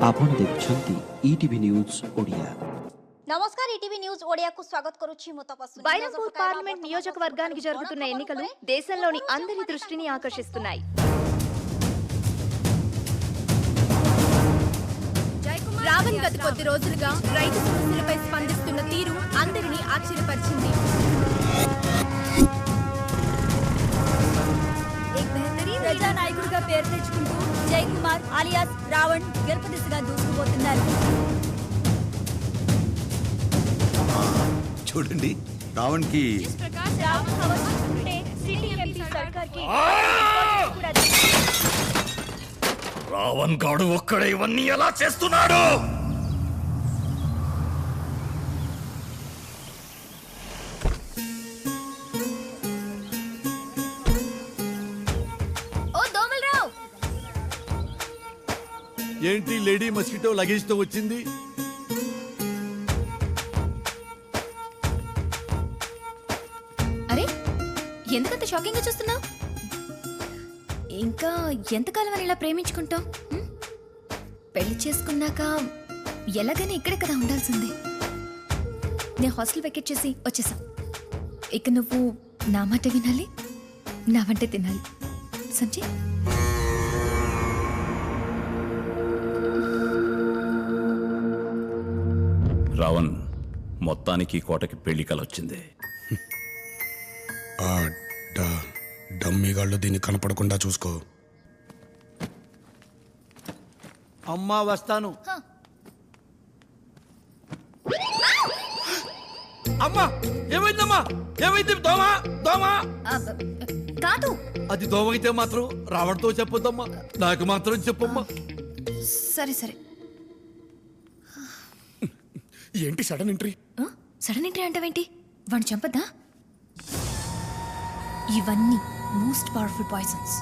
ଆପଣ ଦେଖୁଛନ୍ତି ETV news Odia. నమస్కారం ఈటీవీ న్యూస్ ఓడియాకు స్వాగత్ కరుచి ముతపస్సు బైరంపూర్ పార్లమెంట్ నియోజకవర్గానికి జరుగుతున్న ఎన్నికలు దేశంలోని అందరి దృష్టిని ఆకర్షిస్తున్నాయి. రావణ్ గత కొద్ది రోజులుగా రైతు సమస్యలపై స్పందిస్తున్న తీరు అందరినీ ఆశ్చర్యపరిచింది. ప్రజానాయకుడిగా పేరు తెచ్చుకుంటూ జై కుమార్ అలియాస్ రావణ్ గెలుపు దిశగా దూసుకుపోతున్నారు. చూడండి, రావణ్ కి రావణ్ గాడు ఒక్కడే ఇవన్నీ ఎలా చేస్తున్నాడు? ఏంటి లేడీ మస్కిటో లగేజ్ తో వచ్చింది? అరే, ఎందుకంత షాకింగ్ గా చూస్తున్నావు? ఇంకా ఎంతకాలం అని ఇలా ప్రేమించుకుంటావు? పెళ్లి చేసుకున్నాక ఎలాగైనా ఇక్కడే కదా ఉండాల్సింది. నేను హాస్టల్ వెకెట్ చేసి వచ్చేసా. ఇక నువ్వు నా మాట వినాలి, నా వంటే తినాలి. సంజయ్, రావణ్ మొత్తానికి కోటకి పెళ్లి కలొచ్చింది. డమ్మీగాళ్ళు దీన్ని కనపడకుండా చూసుకో. అమ్మా వస్తాను. అమ్మా ఏమైందమ్మా? ఏమైంది? దోమ దోమ కాదు. అది దోమ అయితే మాత్రం రావణ్తో చెప్పొద్దమ్మా, నాకు మాత్రం చెప్పమ్మా. సరే సరే. ఏంటి సడన్ ఎంట్రీ? సడన్ ఎంట్రీ అంటావేంటి? వాడిని చంపద్దా? ఇవన్నీ మోస్ట్ పవర్ఫుల్ పాయిజన్స్.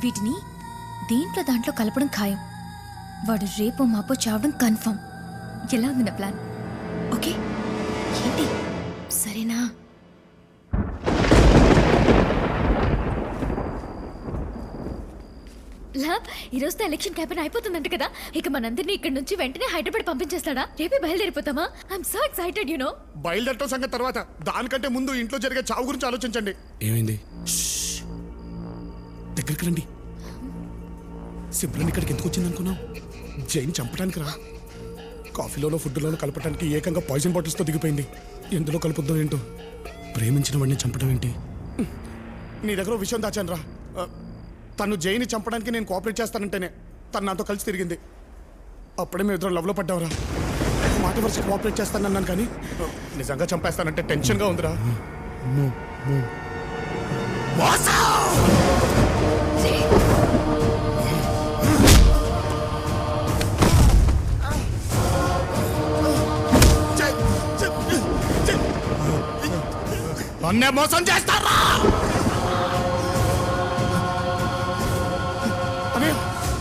వీటిని దాంట్లో కలపడం ఖాయం. వాడు రేపో మాపో చావడం కన్ఫర్మ్. ఎలా ఉంది నా ప్లాన్? ఓకే ఏంటి? సరేనా? ఈ రోజుతో ఎలక్షన్ క్యాంపెయిన్ అయిపోతుందంట కదా. ఇక మనందరినీ ఇక్కడ నుంచి వెంటనే హైదరాబాద్ పంపించేస్తాడా? రేపే బయలుదేరిపోతామా? I'm so excited you know. బయలుదేరటం సంగతి తర్వాత, దానికంటే ముందు ఇంట్లో జరిగే చావు గురించి ఆలోచించండి. ఏమైంది? దగ్గరికి రండి. సిమ్రన్ ఇక్కడికి ఎందుకు వచ్చింది అనుకున్నావు? జైన్ చంపడానికి రా. కాఫీలోనో ఫుడ్లోనో కలపడానికి ఏకంగా పాయిజన్ బాటిల్స్తో దిగిపోయింది. ఎందులో కలుపుద్దో ఏంటో. ప్రేమించిన వాడిని చంపడం ఏంటి? నీ దగ్గర విషయం దాచాను రా. తను జైని చంపడానికి నేను కోఆపరేట్ చేస్తానంటేనే తను నాతో కలిసి తిరిగింది. అప్పుడే మేము ఇద్దరు లవ్లో పడ్డావురా. మాట వరుస కోఆపరేట్ చేస్తానన్నాను కానీ నిజంగా చంపేస్తానంటే టెన్షన్గా ఉందిరా. నన్నే మోసం చేస్తారా?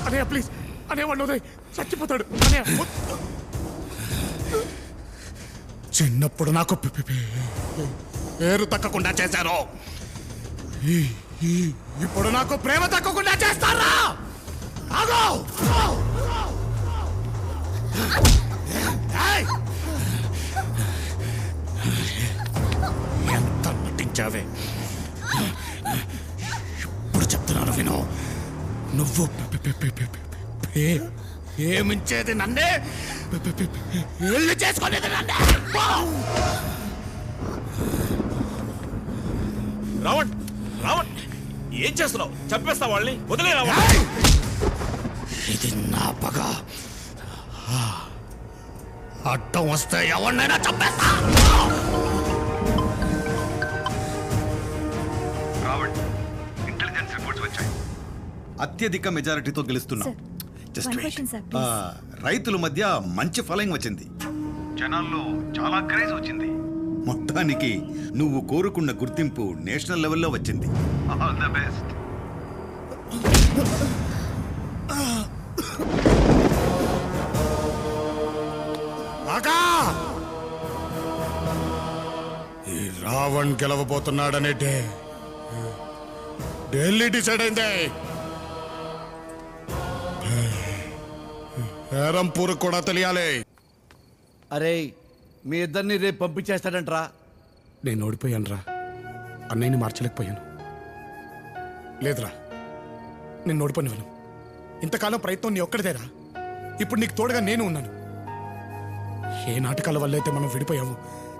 అనే ప్లీజ్ అనేవాడు చచ్చిపోతాడు. చిన్నప్పుడు నాకు పేరు తక్కకుండా చేశారు, ఇప్పుడు నాకు ప్రేమ తక్కకుండా చేస్తారా? ఎంత నటించావే. ఇప్పుడు చెప్తున్నాను విను. నువ్వు ఏమించేది నన్నే, ఇల్లు చేసుకునేది నన్నే. రావణ్ రావణ్ ఏం చేస్తున్నావు? చంపేస్తా వాళ్ళని, వదిలే రావణ్. ఇది నా పగ. అడ్డం వస్తే ఎవరినైనా చంపేస్తా. రావణ్, ఇంటెలిజెన్స్ రిపోర్ట్స్ వచ్చాయి. అత్యధిక మెజారిటీతో గెలుస్తున్నాం. రైతుల మధ్య మంచి ఫాలోయింగ్ వచ్చింది, జనాల్లో చాలా క్రేజ్ వచ్చింది. మొత్తానికి నువ్వు కోరుకున్న గుర్తింపు నేషనల్ లెవెల్లో వచ్చింది. All the best. ఈ రావణ్ గెలవబోతున్నాడనేటే ఢిల్లీ డిసైడ్ అయిందే. పేరంపూర్ కూడా తెలియాలి. అరే మీ ఇద్దరిని రేపు పంపించేస్తాడంట్రా. నేను ఓడిపోయానురా. అన్నయ్యని మార్చలేకపోయాను. లేదురా, నేను ఓడిపోనివ్వను. ఇంతకాలం ప్రయత్నం నీ ఒక్కడిదేరా. ఇప్పుడు నీకు తోడుగా నేను ఉన్నాను. ఏ నాటకాల వల్ల అయితే మనం విడిపోయాము,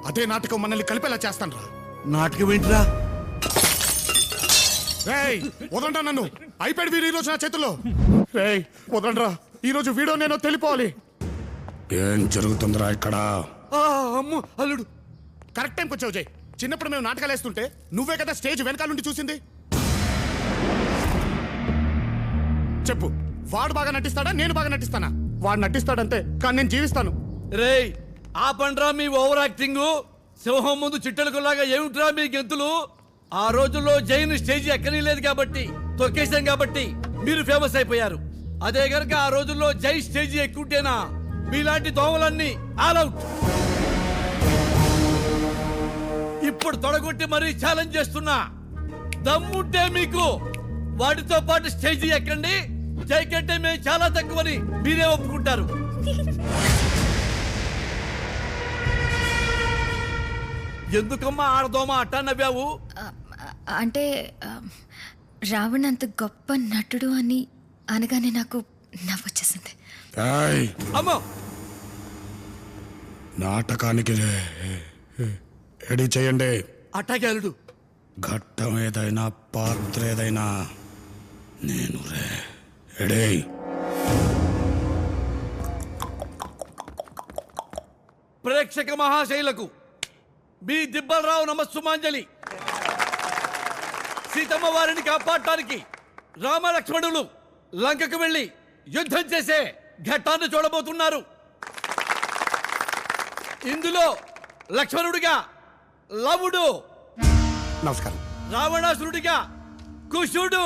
అదే నాటకం మనల్ని కలిపేలా చేస్తాను రా. నాటకం ఏంటిరా? రేయ్ వదలండ్రా నన్ను. అయిపోయాడు వీడు ఈరోజు నా చేతుల్లో. రేయ్ వదలండ్రా, ఈరోజు వీడో నేను తెలిపోవాలి. ఏం జరుగుతుందిరా ఇక్కడ? అమ్ము అల్లుడు. కరెక్ట్ టైంకి వచ్చావు జై. చిన్నప్పుడు మేము నాటకాలు వేస్తుంటే నువ్వే కదా స్టేజ్ వెనకాల నుండి చూసింది. చెప్పు, వాడు బాగా నటిస్తాడా నేను బాగా నటిస్తానా? వాడు నటిస్తాడంతే, కానీ నేను జీవిస్తాను. రేయ్ ఆ పండ్రా మీ ఓవర్ యాక్టింగ్. సింహం ముందు చిట్టెలకులాగా ఏమిట్రా మీ గెంతులు? ఆ రోజుల్లో జైన్ స్టేజ్ ఎక్కనీలేదు కాబట్టి, తొక్కేశాం కాబట్టి మీరు ఫేమస్ అయిపోయారు. అదే గనక ఆ రోజుల్లో జై స్టేజ్ ఎక్కుంటేనా మీలాంటి దోమలన్నీ ఆల్ అవుట్. ఇప్పుడు తొడగొట్టి మరీ ఛాలెంజ్ చేస్తున్నా. దమ్ముంటే మీకు వాటితో పాటు స్టేజ్ ఎక్కండి. జై కంటే మేము చాలా తక్కువని మీరే ఒప్పుకుంటారు. ఎందుకమ్మా ఆడదోమ అట్టా నవ్వావు? అంటే రావణ్ అంత గొప్ప నటుడు అని అనగానే నాకు నవ్వొచ్చేసింది. ఏయ్, అమ్మో నాటకానికి రెడీ చేయండి. అట్టాకే అల్లుడు. ఘట్టం ఏదైనా పాత్ర ఏదైనా నేను రెడీ. ప్రేక్షక మహాశైలకు బి దిబ్బలరావు నమస్సుమాంజలి. సీతమ్మ వారిని కాపాడటానికి రామలక్ష్మణులు లంకకు వెళ్లి యుద్ధం చేసే ఘట్టాన్ని చూడబోతున్నారు. ఇందులో లక్ష్మణుడిగా లవుడు, నమస్కారం. రావణాసురుడిగా కుశుడు,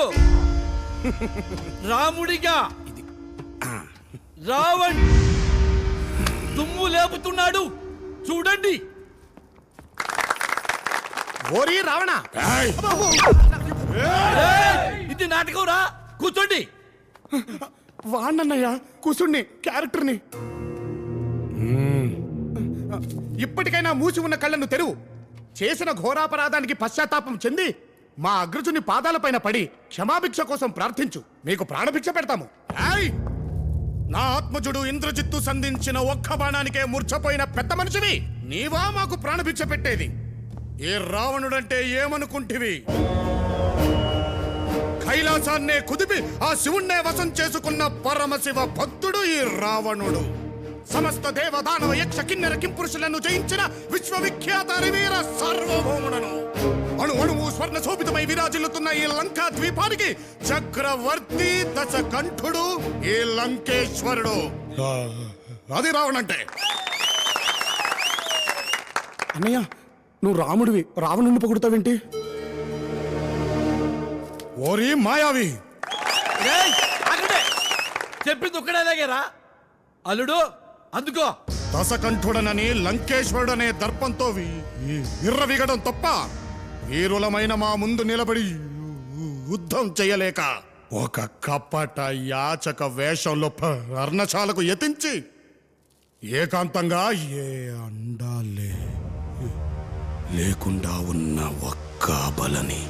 రాముడిగా రావణ్ దుమ్ము లేపుతున్నాడు. చూడండి. ఓరి రావణ, ఇది నాటకం రా. కూర్చోండి. వాణ్ణన్నయ్య కుసుణ్ణి క్యారెక్టర్ని. ఇప్పటికైనా మూసి ఉన్న కళ్ళను తెరువు. చేసిన ఘోరాపరాధానికి పశ్చాత్తాపం చెంది మా అగ్రజుని పాదాలపైన పడి క్షమాభిక్ష కోసం ప్రార్థించు. మీకు ప్రాణభిక్ష పెడతాము. ఏయ్! నా ఆత్మజుడు ఇంద్రజిత్తు సంధించిన ఒక్క బాణానికే మూర్ఛపోయిన పెద్ద మనిషివి నీవా మాకు ప్రాణభిక్ష పెట్టేది? ఏ రావణుడంటే ఏమనుకుంటివి? కైలాసాన్నే కుదిపి ఆ శివుణ్ణే వశం చేసుకున్న పరమశివ భక్తుడు ఈ రావణుడు. సమస్త దేవదానవ యక్ష కిన్నెర కింపురుషులను జయించిన విశ్వవిఖ్యాత వీర సార్వభౌముడను. అణు అణువు స్వర్ణ శోభితమై విరాజిల్లుతున్న ఈ లంకా ద్వీపానికి చక్రవర్తి దశకంఠుడు ఈ లంకేశ్వరుడు. అది రావణంటే. అన్నయ్య, నువ్వు రాముడివి, రావణుని పొగుడుతావేంటి? ఓరి మాయావి, ఏయ్, ఆగండి. చెప్పింది ఒక్కడే లాగేరా అల్లుడు. అందుకో. దశకంఠుడనని లంకేశ్వరుడనే దర్పంతో విర్రవిగడం తప్ప వీరులమైన మా ముందు నిలబడి యుద్ధం చేయలేక ఒక కపట యాచక వేషంలో పర్ణశాలకు యతించి ఏకాంతంగా ఏ అండాలే లేకుండా ఉన్న ఒక్క బలని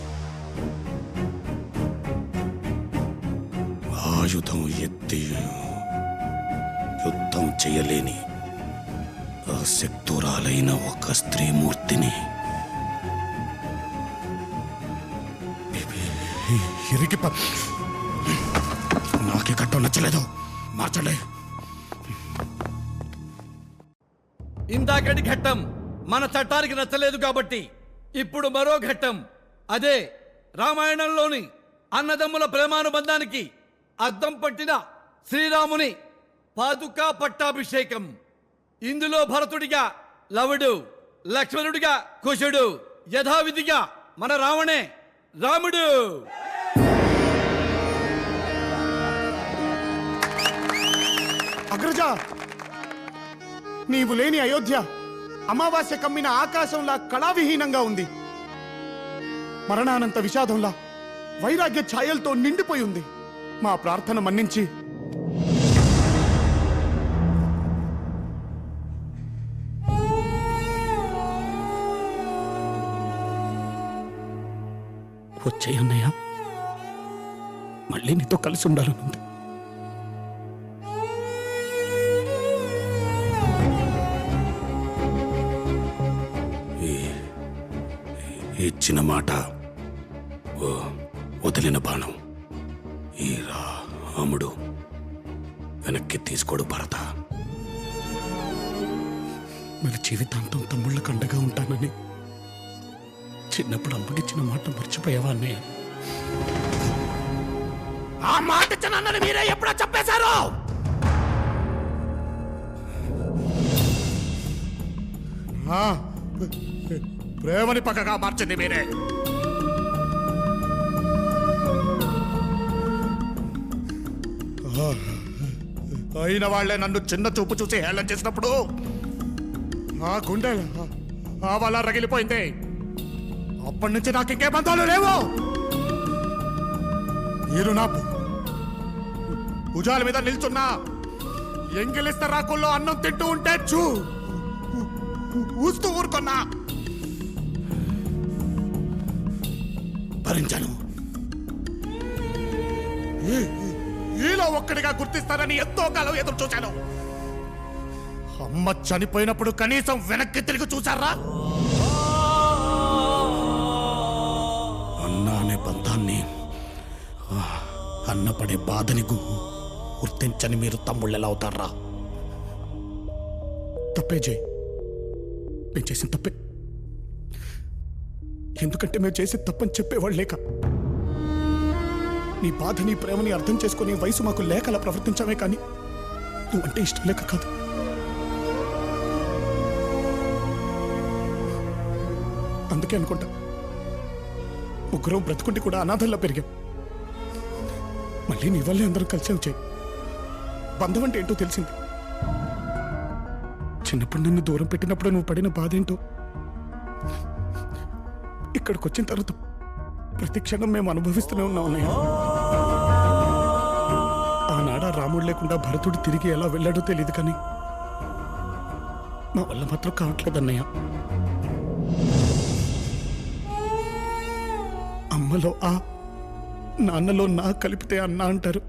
ఆయుధం ఎత్తి యుద్ధం చేయలేని అశక్తురాలైన ఒక స్త్రీమూర్తిని నాకే కట్టం నచ్చలేదు, మార్చండి. ఇందాకటి ఘట్టం మన చట్టానికి నచ్చలేదు కాబట్టి ఇప్పుడు మరో ఘట్టం. అదే రామాయణంలోని అన్నదమ్ముల ప్రేమానుబంధానికి అద్దం పట్టిన శ్రీరాముని పాదుకా పట్టాభిషేకం. ఇందులో భరతుడిగా లవుడు, లక్ష్మణుడిగా కుశుడు, యథావిధిగా మన రావణే రాముడు. అగ్రజ, నీవు లేని అయోధ్య అమావాస్య కమ్మిన ఆకాశంలా కళావిహీనంగా ఉంది. మరణానంత విషాదంలా వైరాగ్య ఛాయలతో నిండిపోయి ఉంది. మా ప్రార్థన మన్నించి వచ్చే అన్నయ్య, మళ్ళీ నీతో కలిసి ఉండాలనుంది. ఇచ్చిన మాట వదిలిన బాణం ఈ రాముడు వెనక్కి తీసుకోడు భరత. మరి జీవితాంతం తమ్ముళ్ళ కండగా ఉంటానని చిన్నప్పుడు అమ్మకిచ్చిన మాట మర్చిపోయావా అన్నయ్య? ఆ మాట ఇచ్చినన్నది మీరే ఎప్పుడో చెప్పేశారు. ప్రేమని పక్కగా మార్చింది మీరే. అయిన వాళ్లే నన్ను చిన్న చూపు చూసి హేళన చేసినప్పుడు ఆ గుండె ఆ వల్ల రగిలిపోయింది. అప్పటి నుంచి నాకు ఇంకే బంధాలు లేవు. మీరు నా భుజాల మీద నిల్చున్నా ఎంగిలిస్త రాకుల్లో అన్నం తింటూ ఉంటే ఊస్తూ ఊరుకున్నా భరించాను. ఈలో ఒక్కడిగా గుర్తిస్తారని ఎంతో కాలం ఎదురు చూశాను. అమ్మ చనిపోయినప్పుడు కనీసం వెనక్కి తిరిగి చూశారా? అన్న అనే బంధాన్ని, అన్నపడే బాధని గుర్తించని మీరు తమ్ముళ్ళు ఎలా అవుతారా? తప్పే జై, నేను చేసిన తప్పే. ఎందుకంటే మేము చేసే తప్పని చెప్పేవాళ్ళు లేక, నీ బాధ నీ ప్రేమని అర్థం చేసుకునే వయసు మాకు లేక అలా ప్రవర్తించామే, కానీ నువ్వంటే ఇష్టం లేక కాదు. అందుకే అనుకుంటా ముగ్గురం బ్రతుకుంటే కూడా అనాథల్లో పెరిగాం. మళ్ళీ నీ వల్లే అందరూ కలిసి వచ్చాయి. బంధం అంటే ఏంటో తెలిసింది. చిన్నప్పుడు నన్ను దూరం పెట్టినప్పుడు నువ్వు పడిన బాధ ఏంటో ఇక్కడికి వచ్చిన తర్వాత ప్రతి క్షణం మేము అనుభవిస్తూనే ఉన్నాం అన్నయ్య. ఆనాడ రాముడు లేకుండా భరతుడు తిరిగి ఎలా వెళ్ళాడో తెలియదు, కానీ మా వల్ల మాత్రం కావట్లేదు అన్నయ్య. అమ్మలో ఆ, నాన్నలో నా కలిపితే అన్న అంటారు.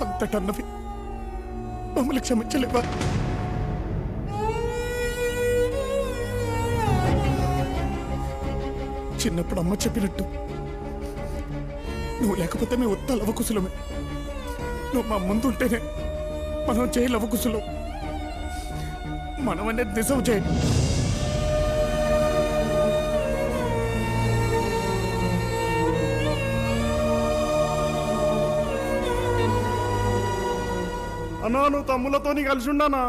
అంతటన్నవి మమ్మల్ని క్షమించలేవా? చిన్నప్పుడు అమ్మ చెప్పినట్టు నువ్వు లేకపోతే మేము ఉత్త లవకుశలమే. నువ్వు మా ముందు ఉంటేనే మనం చేయ లవకుశలం. మనం అనేది నిజం చేయ. అన్నా, నువ్వు తమ్ములతో కలిసి ఉండానా?